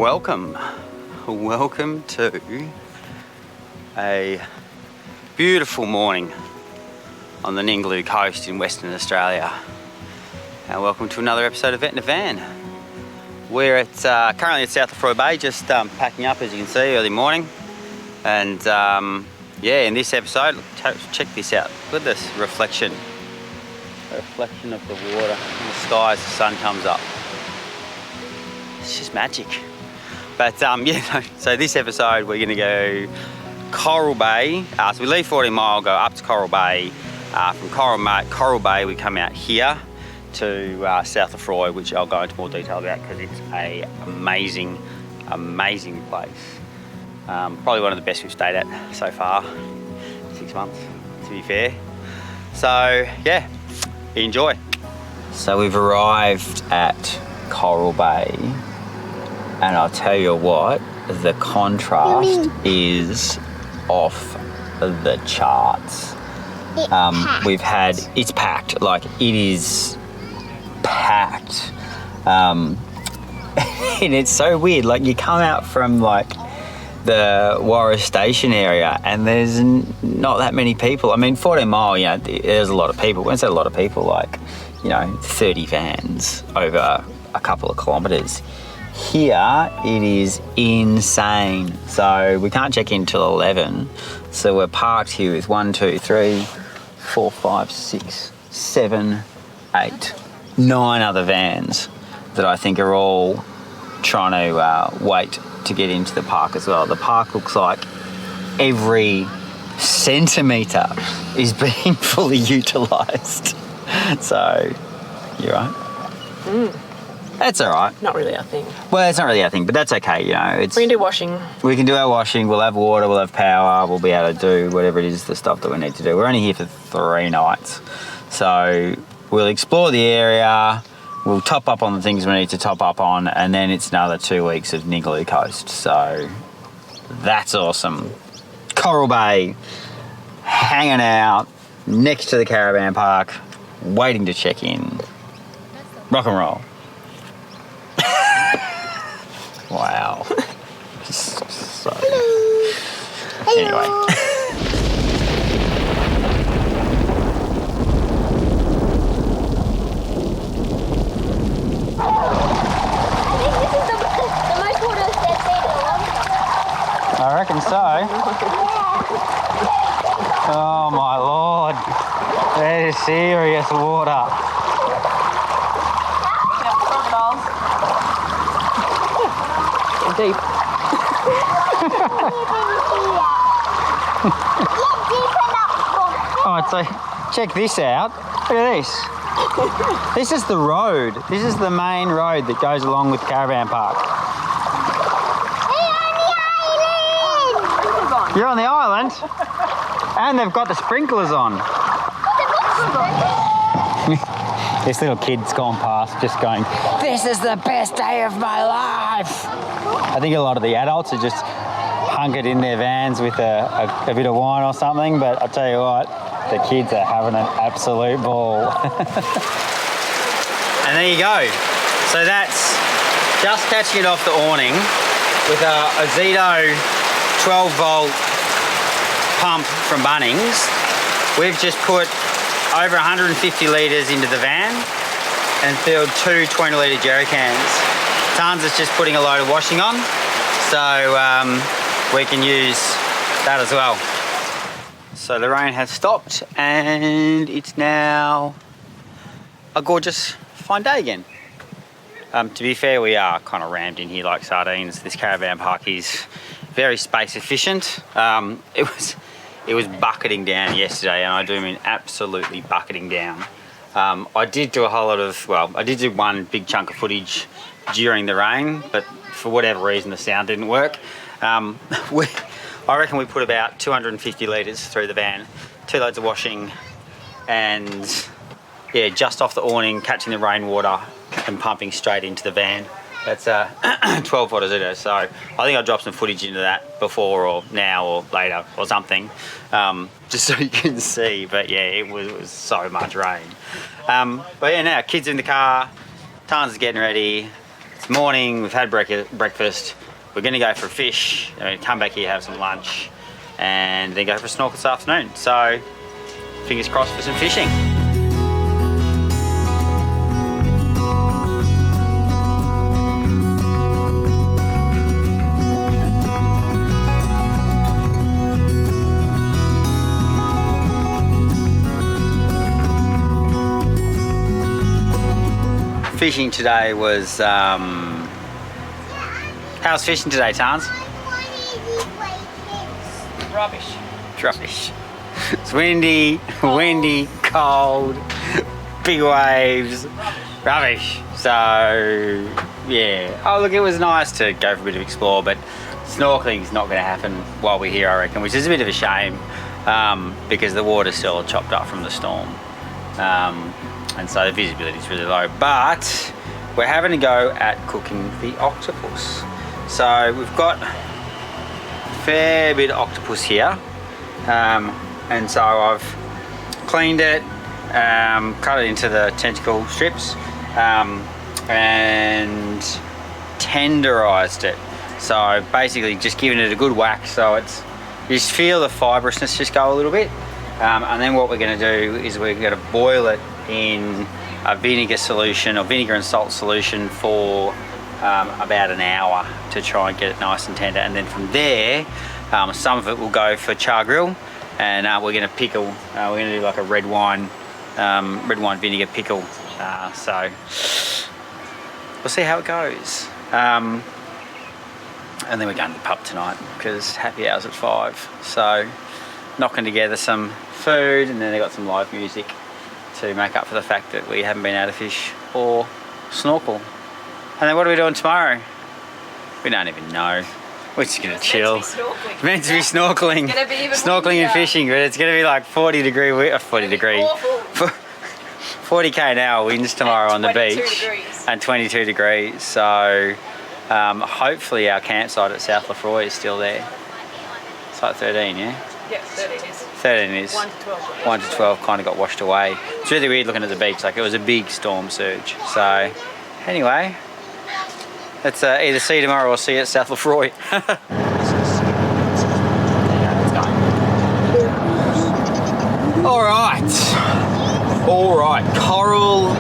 welcome to a beautiful morning on the Ningaloo Coast in Western Australia, and welcome to another episode of Vet in a Van. We're at currently at South Lefroy Bay, just packing up, as you can see, early morning. And yeah, in this episode, check this out. Look at this reflection. A reflection of the water in the sky as the sun comes up. It's just magic. But yeah, so this episode we're gonna go Coral Bay. So we leave 14 Mile, go up to Coral Bay. From Coral Bay we come out here to South Lefroy, which I'll go into more detail about because it's a amazing place. Probably one of the best we've stayed at so far. 6 months, to be fair. So yeah, enjoy. So we've arrived at Coral Bay, and I'll tell you what, the contrast is off the charts. It's packed, like it is packed. And it's so weird, like you come out from like the Warra Station area and there's not that many people. I mean, 14 Mile, you know, there's a lot of people. When I say a lot of people, like, you know, 30 vans over a couple of kilometres. Here it is insane. So we can't check in till 11. So we're parked here with 1, 2, 3, 4, 5, 6, 7, 8, 9 other vans that I think are all trying to wait to get into the park as well. The park looks like every centimetre is being fully utilised. So, you're right. That's all right. Not really our thing. Well, it's not really our thing, but that's okay, you know. We can do washing. We can do our washing, we'll have water, we'll have power, we'll be able to do whatever it is, the stuff that we need to do. We're only here for 3 nights. So we'll explore the area, we'll top up on the things we need to top up on, and then it's another 2 weeks of Ningaloo Coast. So that's awesome. Coral Bay, hanging out next to the caravan park, waiting to check in. Rock and roll. Wow. So. Anyway. I reckon so. Oh my lord. That is serious water. Deep. Oh, so check this out. Look at this. This is the road. This is the main road that goes along with Caravan Park. You're on the island? And they've got the sprinklers on. This little kid's gone past just going, this is the best day of my life. I think a lot of the adults are just hunkered in their vans with a bit of wine or something, but I'll tell you what, the kids are having an absolute ball. And there you go. So that's just catching it off the awning with a Zito 12-volt pump from Bunnings. We've just put over 150 litres into the van and filled 2 20-litre jerry cans. Tans is just putting a load of washing on, so we can use that as well. So the rain has stopped and it's now a gorgeous fine day again. To be fair, we are kind of rammed in here like sardines. This caravan park is very space efficient. It was bucketing down yesterday, and I do mean absolutely bucketing down. I did do I did do one big chunk of footage during the rain, but for whatever reason the sound didn't work. I reckon we put about 250 litres through the van, 2 loads of washing, and yeah, just off the awning, catching the rainwater and pumping straight into the van. That's 12 watt Zito, so I think I'll drop some footage into that before or now or later or something, just so you can see. But yeah, it was so much rain. But yeah, now kids in the car, Tans is getting ready. This morning we've had breakfast. We're going to go for a fish. We're going to come back here, have some lunch, and then go for a snorkel this afternoon. So fingers crossed for some fishing. Fishing today was, how's fishing today, Tans? Rubbish. Rubbish. It's windy, cold, big waves, rubbish. So, yeah. Oh, look, it was nice to go for a bit of explore, but snorkeling's not going to happen while we're here, I reckon, which is a bit of a shame because the water's still chopped up from the storm. And so the visibility is really low, but we're having a go at cooking the octopus. So we've got a fair bit of octopus here, and so I've cleaned it, cut it into the tentacle strips, and tenderized it. So basically just giving it a good whack, so it's, you just feel the fibrousness just go a little bit, and then what we're going to do is we're going to boil it in a vinegar solution or vinegar and salt solution for about an hour to try and get it nice and tender, and then from there some of it will go for char grill, and we're going to pickle. We're going to do like a red wine vinegar pickle, so we'll see how it goes, and then we're going to the pub tonight because happy hour's at 5, so knocking together some food, and then they got some live music to make up for the fact that we haven't been able to fish or snorkel. And then what are we doing tomorrow? We don't even know. We're just going to chill. It's meant to be snorkeling. It's going to be even snorkeling and fishing, but it's going to be like 40 degrees, 40k an hour winds tomorrow on the beach. And 22 degrees. So hopefully our campsite at South Lefroy is still there. It's like 13, yeah? Yeah, 13 is. 13 is. 1 to 12. 1 to 12 kind of got washed away. It's really weird looking at the beach, like it was a big storm surge. So anyway, let's either see you tomorrow or see you at South Lefroy. All right, Coral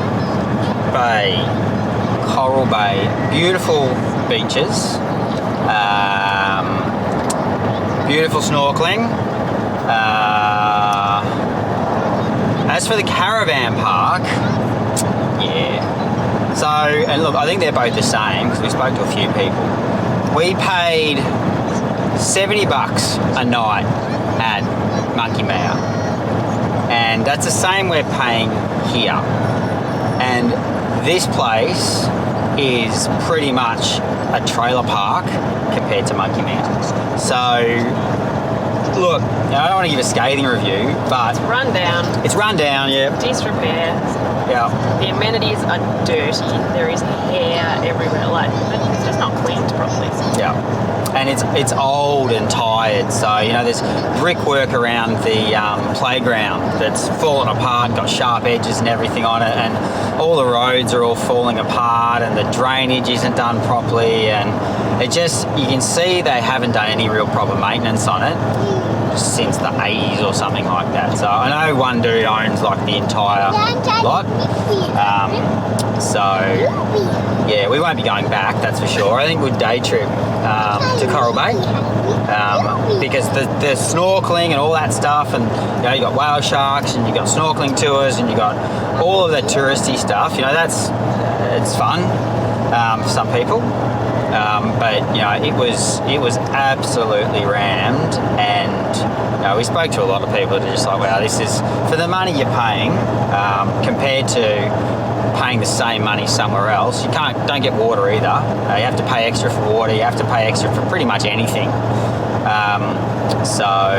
Bay, beautiful beaches, beautiful snorkeling. As for the caravan park, yeah. So, and look, I think they're both the same because we spoke to a few people. We paid $70 a night at Monkey Mia, and that's the same we're paying here. And this place is pretty much a trailer park compared to Monkey Mia. So, look, I don't want to give a scathing review, but... It's run down, yeah. Disrepair. Yeah. The amenities are dirty. There is hair everywhere. Like, it's just not cleaned properly. Yeah. And it's old and tired, so, you know, there's brickwork around the playground that's fallen apart, got sharp edges and everything on it, and all the roads are all falling apart, and the drainage isn't done properly, and it just, you can see they haven't done any real proper maintenance on it since the 80s or something like that. So I know one dude owns like the entire lot. So yeah, we won't be going back, that's for sure. I think we'd day trip to Coral Bay because the snorkeling and all that stuff, and you know, you got whale sharks and you got snorkeling tours and you got all of the touristy stuff. You know, it's fun for some people. But you know, it was absolutely rammed, and you know, we spoke to a lot of people that are just like, wow, this is for the money you're paying compared to paying the same money somewhere else. You don't get water either. You have to pay extra for water. You have to pay extra for pretty much anything. So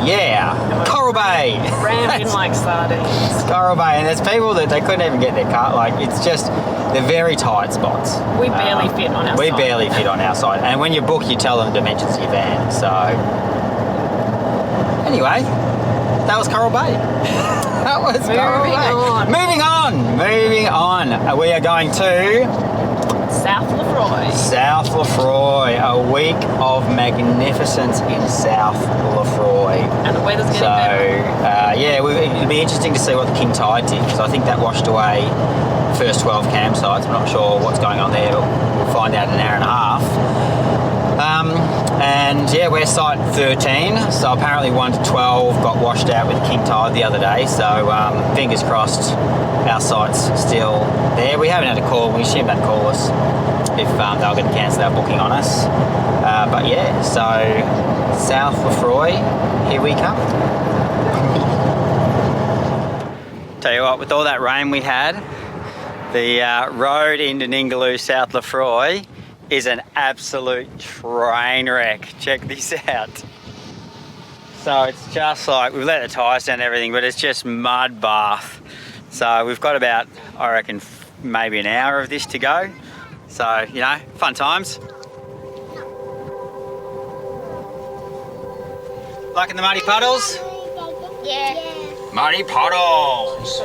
yeah, Coral Bay. Rammed in like sardines. Coral Bay, and there's people that they couldn't even get their car. Like, it's just, they're very tight spots. We barely fit on our side. We barely fit on our side. And when you book, you tell them dimensions of your van. So anyway, that was Coral Bay. That was Coral Bay. Moving on. We are going to South Lefroy. South Lefroy, a week of magnificence in South Lefroy. And the weather's getting better. Yeah, it'll be interesting to see what the king tide did, because I think that washed away the first 12 campsites. I'm not sure what's going on there, but we'll find out in an hour and a half. And yeah, we're site 13, so apparently 1 to 12 got washed out with king tide the other day, so fingers crossed our site's still there. We haven't had a call, we assume they'd call us if they were going to cancel our booking on us. But yeah, so South Lefroy, here we come. Tell you what, with all that rain we had, the road into Ningaloo, South Lefroy, is an absolute train wreck. Check this out. So it's just like, we've let the tyres down and everything, but it's just mud bath. So we've got about, I reckon, maybe an hour of this to go. So, you know, fun times. Liking the muddy puddles? Yeah. Muddy puddles!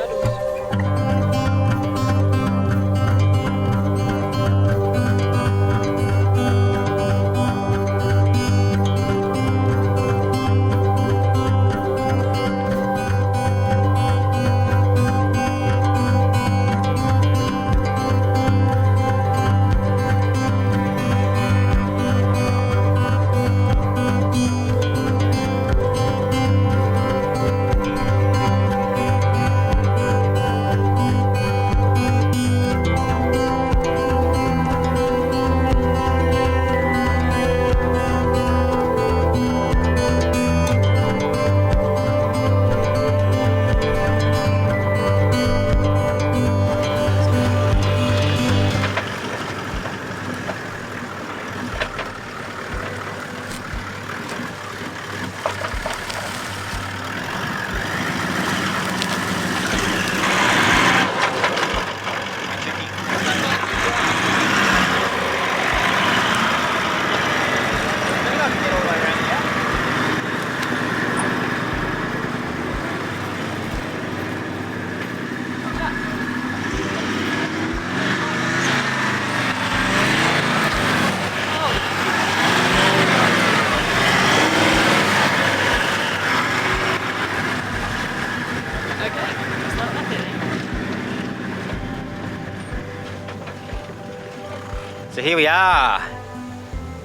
So here we are,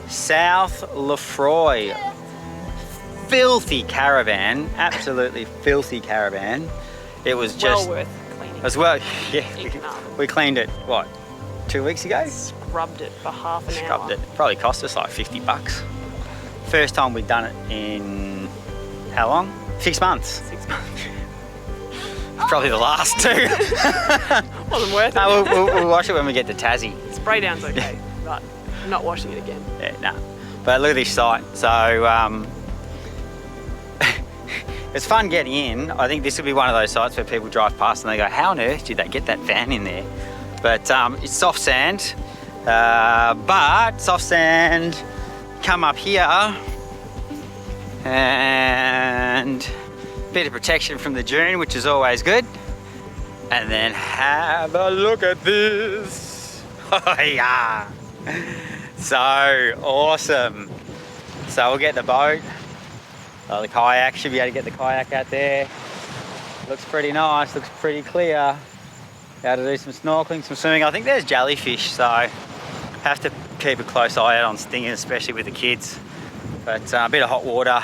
South Lefroy. Filthy caravan, absolutely filthy caravan. It was just well worth cleaning. as well. Yeah, we cleaned it. What, 2 weeks ago? Scrubbed it for half an hour. Scrubbed it. Probably cost us like $50. First time we'd done it in how long? 6 months. 6 months. Probably the last two. Wasn't worth it. No, we'll wash it when we get to Tassie. Spray down's okay, but I'm not washing it again. Yeah, no. But look at this site. So it's fun getting in. I think this will be one of those sites where people drive past and they go, how on earth did they get that van in there? But it's soft sand. But soft sand, come up here and a bit of protection from the dune, which is always good. And then have a look at this. Oh yeah. So awesome. So we'll get the boat. Oh, the kayak, should be able to get the kayak out there. Looks pretty nice, looks pretty clear. Able to do some snorkeling, some swimming. I think there's jellyfish, so have to keep a close eye out on stingers, especially with the kids. But a bit of hot water.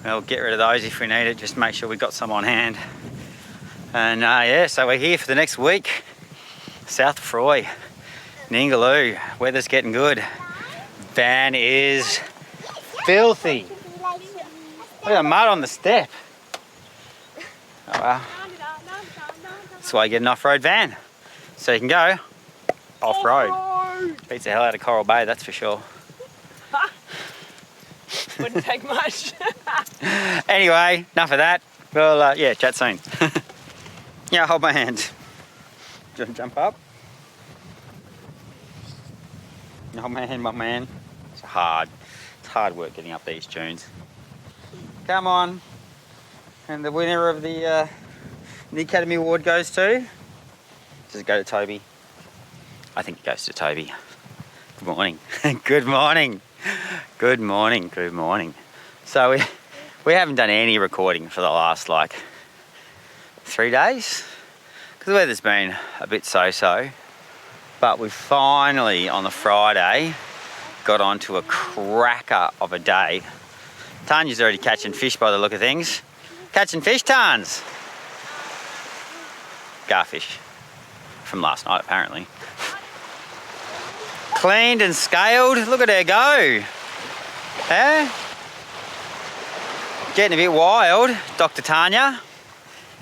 We'll get rid of those if we need it, just make sure we've got some on hand. And yeah, so we're here for the next week. South Lefroy, Ningaloo, weather's getting good. Van is filthy. Look at the mud on the step. Oh well. That's why you get an off-road van. So you can go off-road. Beats the hell out of Coral Bay, that's for sure. Wouldn't take much. Anyway, enough of that. Well, yeah, chat soon. Yeah, hold my hand. Do you want to jump up? Hold my hand, my man. It's hard work getting up these dunes. Come on. And the winner of the Academy Award goes to? Just go to Toby. I think it goes to Toby. Good morning. Good morning. Good morning. Good morning. So we haven't done any recording for the last like 3 days because the weather's been a bit so-so. But we finally, on the Friday, got onto a cracker of a day. Tanya's already catching fish by the look of things. Catching fish, Tans. Garfish from last night, apparently. Cleaned and scaled. Look at her go. Eh? Getting a bit wild, Dr. Tanya.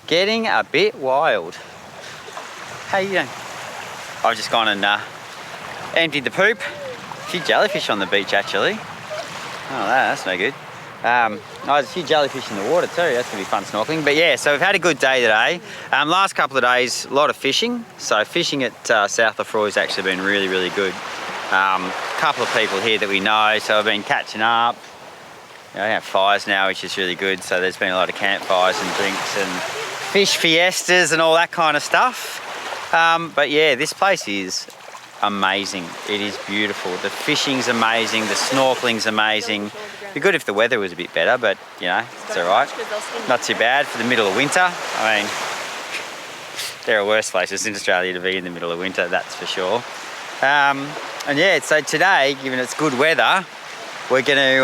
Getting a bit wild. How you doing? I've just gone and emptied the poop. A few jellyfish on the beach, actually. Oh, that's no good. There's a few jellyfish in the water too. That's going to be fun snorkeling. But yeah, so we've had a good day today. Last couple of days, a lot of fishing. So fishing at South Lefroy has actually been really, really good. Couple of people here that we know, so I've been catching up. We have fires now, which is really good. So there's been a lot of campfires and drinks and fish fiestas and all that kind of stuff. But yeah, this place is amazing. It is beautiful. The fishing's amazing. The snorkeling's amazing. It'd be good if the weather was a bit better, but you know, it's all right. Not too bad for the middle of winter. I mean, there are worse places in Australia to be in the middle of winter, that's for sure. And yeah, so today, given it's good weather, we're going to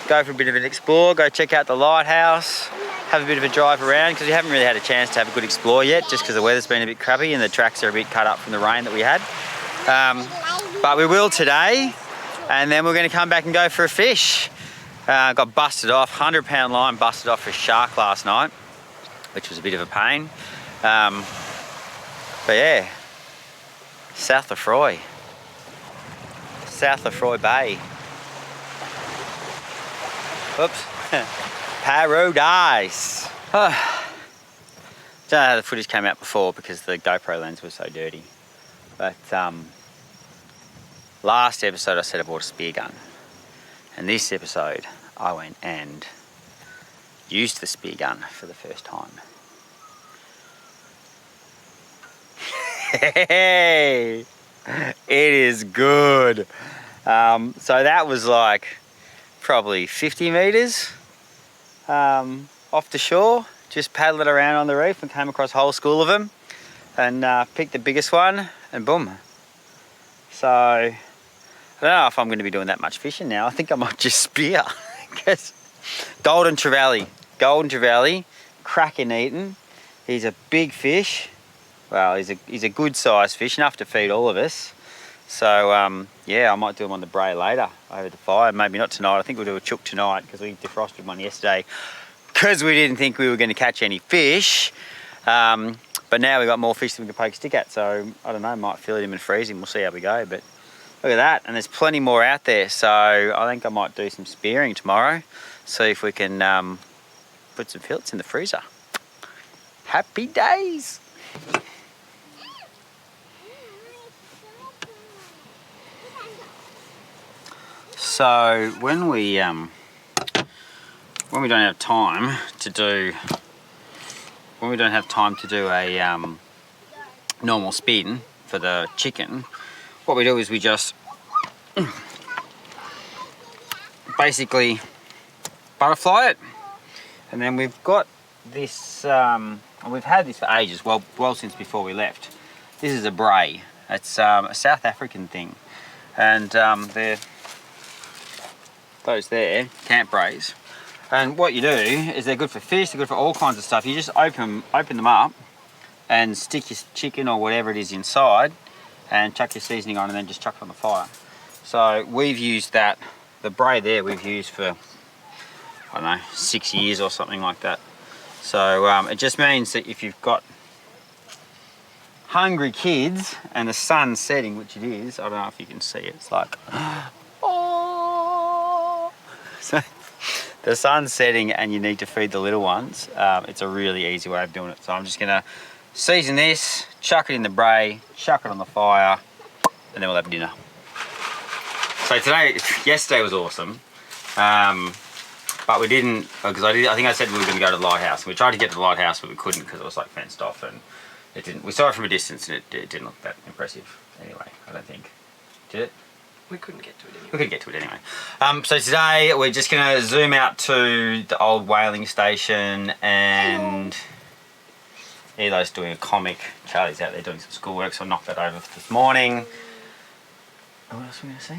go for a bit of an explore, go check out the lighthouse, have a bit of a drive around because we haven't really had a chance to have a good explore yet just because the weather's been a bit crappy and the tracks are a bit cut up from the rain that we had. But we will today, and then we're going to come back and go for a fish. Got busted off, 100-pound line busted off for a shark last night, which was a bit of a pain. But yeah, South Lefroy. South Lefroy Bay. Oops. Paradise. Don't know how the footage came out before because the GoPro lens was so dirty. But last episode I said I bought a spear gun. And this episode I went and used the spear gun for the first time. Hey! It is good. So that was like probably 50 meters off the shore. Just paddled it around on the reef and came across a whole school of them and picked the biggest one and boom. So I don't know if I'm going to be doing that much fishing now. I think I might just spear. Because golden trevally, cracking eating. He's a big fish. Well, he's a good sized fish, enough to feed all of us. So yeah, I might do him on the brae later over the fire. Maybe not tonight. I think we'll do a chook tonight because we defrosted one yesterday because we didn't think we were going to catch any fish. But now we've got more fish than we can poke a stick at. So I don't know, might fill him and freeze him. We'll see how we go. But look at that, and there's plenty more out there. So I think I might do some spearing tomorrow. See if we can put some fillets in the freezer. Happy days. So when we don't have time to do a normal spin for the chicken, what we do is we just basically butterfly it, and then we've got this. We've had this for ages, well since before we left. This is a brae. It's a South African thing, and they're those there, camp braes. And what you do is they're good for fish, they're good for all kinds of stuff. You just open them up and stick your chicken or whatever it is inside and chuck your seasoning on and then just chuck it on the fire. So we've used that, the brae there we've used for, I don't know, 6 years or something like that. So it just means that if you've got hungry kids and the sun's setting, which it is, I don't know if you can see it, it's like, so the sun's setting and you need to feed the little ones. It's a really easy way of doing it. So I'm just gonna season this, chuck it in the brae, chuck it on the fire, and then we'll have dinner. So yesterday was awesome, but we didn't, because I think I said we were gonna go to the lighthouse. And we tried to get to the lighthouse, but we couldn't because it was like fenced off, and it didn't. We saw it from a distance, and it didn't look that impressive. Anyway, I don't think. Did it? We couldn't get to it anyway. We couldn't get to it anyway. So today we're just going to zoom out to the old whaling station, and Elo's doing a comic. Charlie's out there doing some schoolwork, so I knocked that over this morning. What else are we going to see?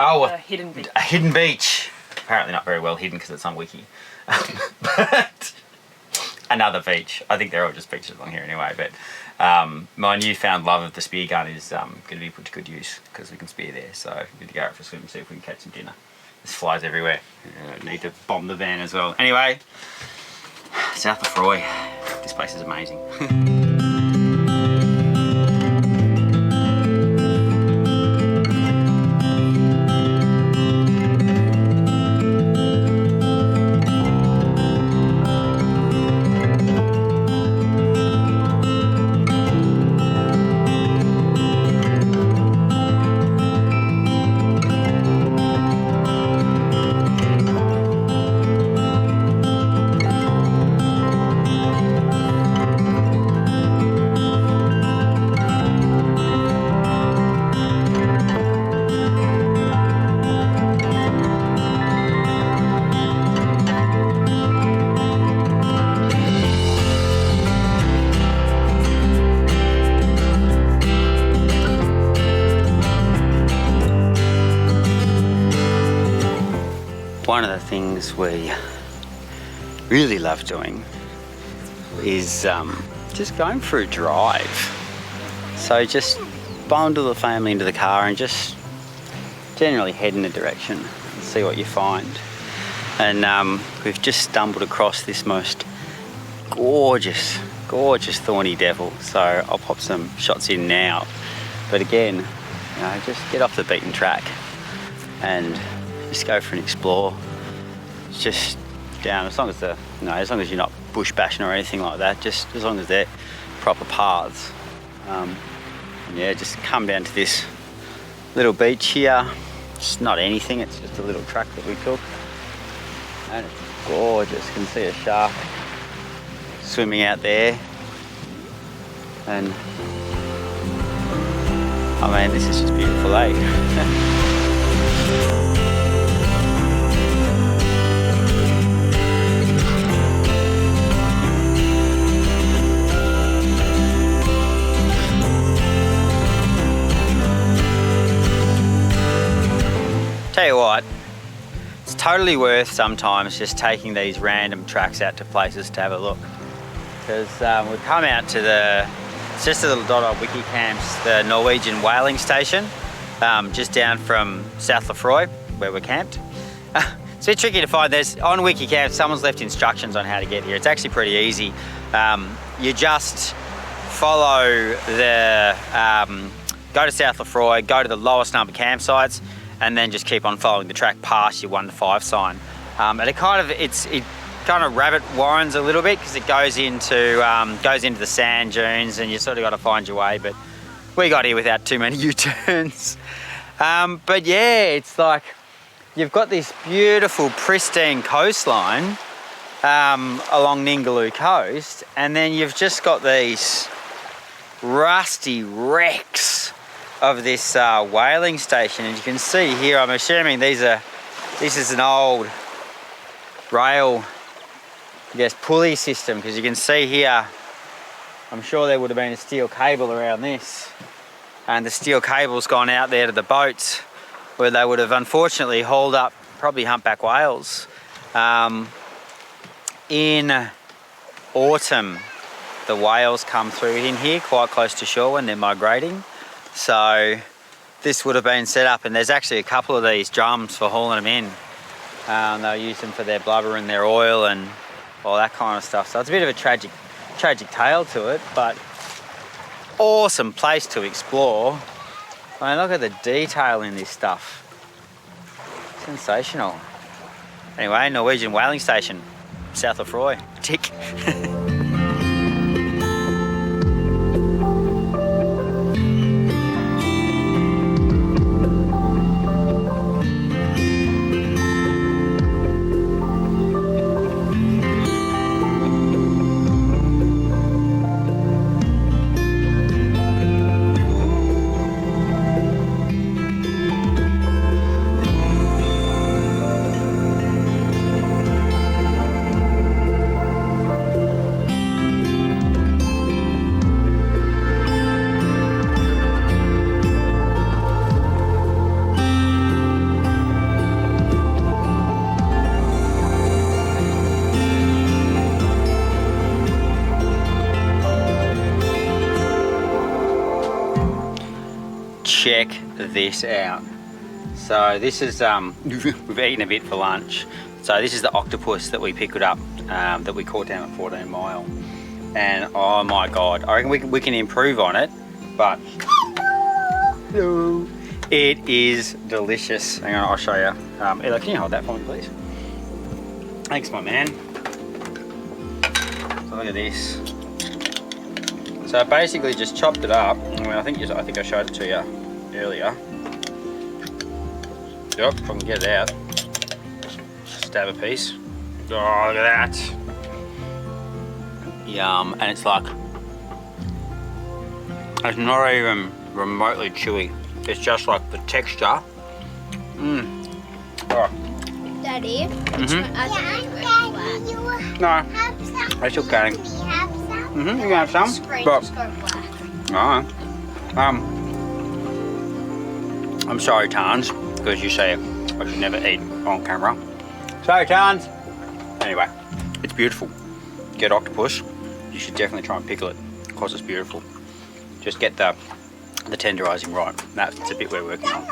Oh, A hidden beach. A hidden beach. Apparently not very well hidden because it's on Wiki. But another beach. I think they're all just beaches along here anyway. But my newfound love of the spear gun is going to be put to good use because we can spear there. So we need to go out for a swim and see if we can catch some dinner. There's flies everywhere. Need to bomb the van as well. Anyway, South Lefroy. This place is amazing. One of the things we really love doing is just going for a drive. So just bundle the family into the car and just generally head in a direction and see what you find. And we've just stumbled across this most gorgeous thorny devil. So I'll pop some shots in now. But again, just get off the beaten track and just go for an explore. It's just down, as long as as long as you're not bush bashing or anything like that, just as long as they're proper paths. Just come down to this little beach here. It's not anything, it's just a little track that we took. And it's gorgeous. You can see a shark swimming out there. And I mean, this is just beautiful, eh? Tell you what, it's totally worth sometimes just taking these random tracks out to places to have a look. Because we've come out to it's just a little dot on Wiki Camps, the Norwegian whaling station, just down from South Lefroy, where we're camped. It's a bit tricky to find. On Wiki Camps, someone's left instructions on how to get here. It's actually pretty easy. You just follow go to South Lefroy, go to the lowest number campsites, and then just keep on following the track past your 1 to 5 sign. And it kind of rabbit warrens a little bit because it goes into the sand dunes, and you sort of got to find your way. But we got here without too many U-turns. But yeah, it's like you've got this beautiful, pristine coastline along Ningaloo Coast, and then you've just got these rusty wrecks of this whaling station. And you can see here, I'm assuming this is an old rail, pulley system, because you can see here, I'm sure there would have been a steel cable around this, and the steel cable's gone out there to the boats where they would have unfortunately hauled up probably humpback whales. In autumn, the whales come through in here quite close to shore when they're migrating. So this would have been set up, and there's actually a couple of these drums for hauling them in. They'll use them for their blubber and their oil and all that kind of stuff. So it's a bit of a tragic tale to it, but awesome place to explore. I mean, look at the detail in this stuff. Sensational. Anyway, Norwegian whaling station, South Lefroy. Tick. check this out. So this is, we've eaten a bit for lunch. So this is the octopus that we picked up, that we caught down at 14 Mile. And oh my God, I reckon we can improve on it, but hello. It is delicious. Hang on, I'll show you. Ella, can you hold that for me, please? Thanks, my man. So look at this. So I basically just chopped it up. I mean, I think I showed it to you earlier. Yep, if I can get it out. Stab a piece. Oh, look at that. Yum, and it's like, it's not even remotely chewy. It's just like the texture. Oh. Daddy, No, I still can. You can have some. But, I'm sorry, Tans, because you say I should never eat on camera. Sorry, Tans. Anyway, it's beautiful. Get octopus. You should definitely try and pickle it because it's beautiful. Just get the tenderizing right. That's a bit we're working on.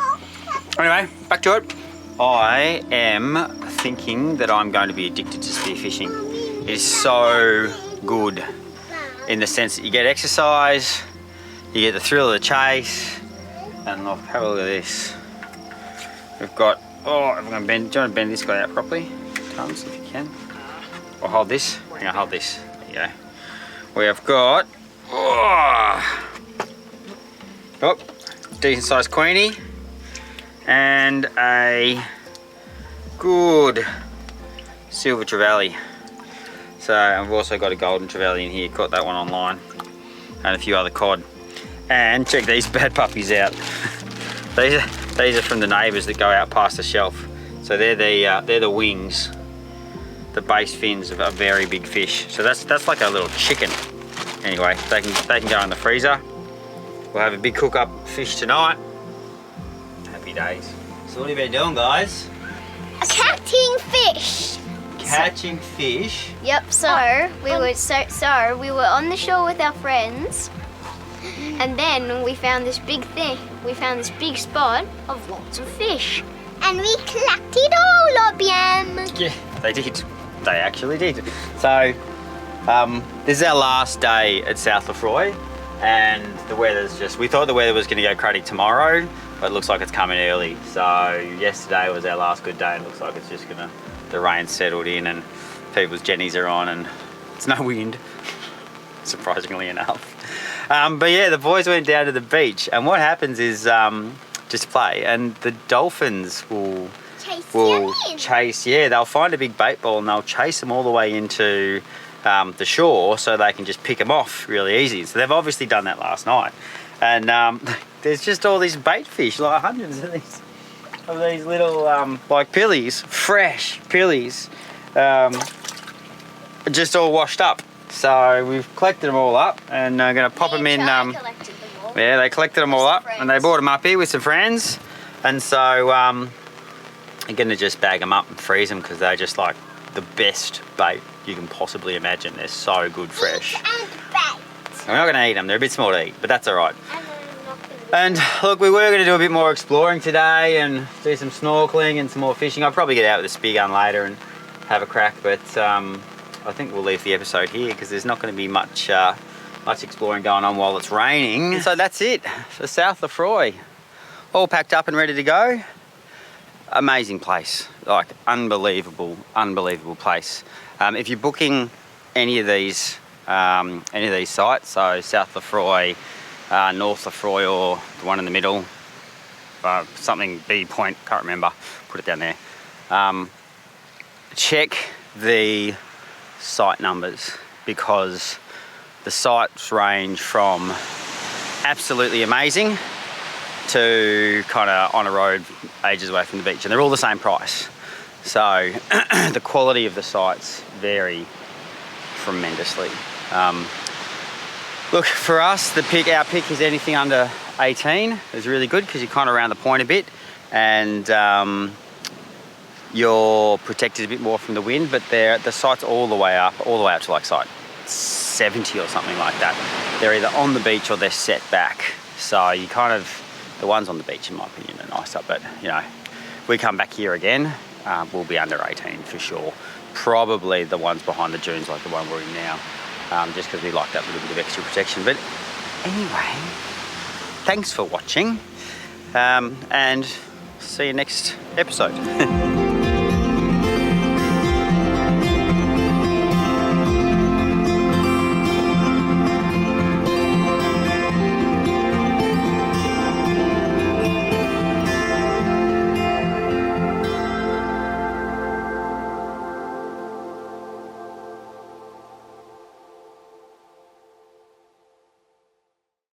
Anyway, back to it. I am thinking that I'm going to be addicted to spearfishing. It is so good in the sense that you get exercise, you get the thrill of the chase, and look, have a look at this. We've got, oh, I'm going to bend, do you want to bend this guy out properly? Tums, if you can. Or hold this. Hang on, hold this. There you go. We have got, decent sized queenie and a good silver trevally. So I've also got a golden trevally in here, caught that one online, and a few other cod. And check these bad puppies out. these are from the neighbours that go out past the shelf. So they're the wings, the base fins of a very big fish. So that's like a little chicken. Anyway, they can go in the freezer. We'll have a big cook up fish tonight. Happy days. So what have you been doing, guys? Catching fish. Catching fish. Yep. So we were on the shore with our friends, and then we found this big thing. We found this big spot of lots of fish, and we collected all of them. Yeah, they did. They actually did. So this is our last day at South Lefroy, and the weather's just, we thought the weather was going to go cruddy tomorrow, but it looks like it's coming early. So yesterday was our last good day, and it looks like it's just gonna, the rain settled in and people's jennies are on and it's no wind, surprisingly enough. But yeah, the boys went down to the beach, and what happens is just play, and the dolphins will chase, yeah, they'll find a big bait ball and they'll chase them all the way into the shore so they can just pick them off really easy. So they've obviously done that last night, and there's just all these bait fish, like hundreds of these little like pillies, fresh pillies, just all washed up. So we've collected them all up and I'm going to pop them in. Yeah, they collected them all up and they brought them up here with some friends, and so I'm going to just bag them up and freeze them because they're just like the best bait you can possibly imagine. They're so good fresh. We're not going to eat them, they're a bit small to eat, but that's all right. And look, we were going to do a bit more exploring today and do some snorkeling and some more fishing. I'll probably get out with the spear gun later and have a crack, but I think we'll leave the episode here because there's not going to be much exploring going on while it's raining. So that's it for South Lefroy. All packed up and ready to go. Amazing place, like unbelievable place. If you're booking any of these sites, so South Lefroy, North Lefroy, or the one in the middle, something B Point, can't remember, put it down there. Check the site numbers because the sites range from absolutely amazing to kind of on a road ages away from the beach, and they're all the same price. So the quality of the sites vary tremendously. Look, for us, our pick is anything under 18 is really good because you're kind of around the point a bit, and you're protected a bit more from the wind, but the site's all the way up to like site 70 or something like that. They're either on the beach or they're set back. So you kind of The ones on the beach, in my opinion, are nicer, but you know, we come back here again, we'll be under 18 for sure. Probably the ones behind the dunes, like the one we're in now, just because we like that little bit of extra protection. But anyway, thanks for watching, and see you next episode.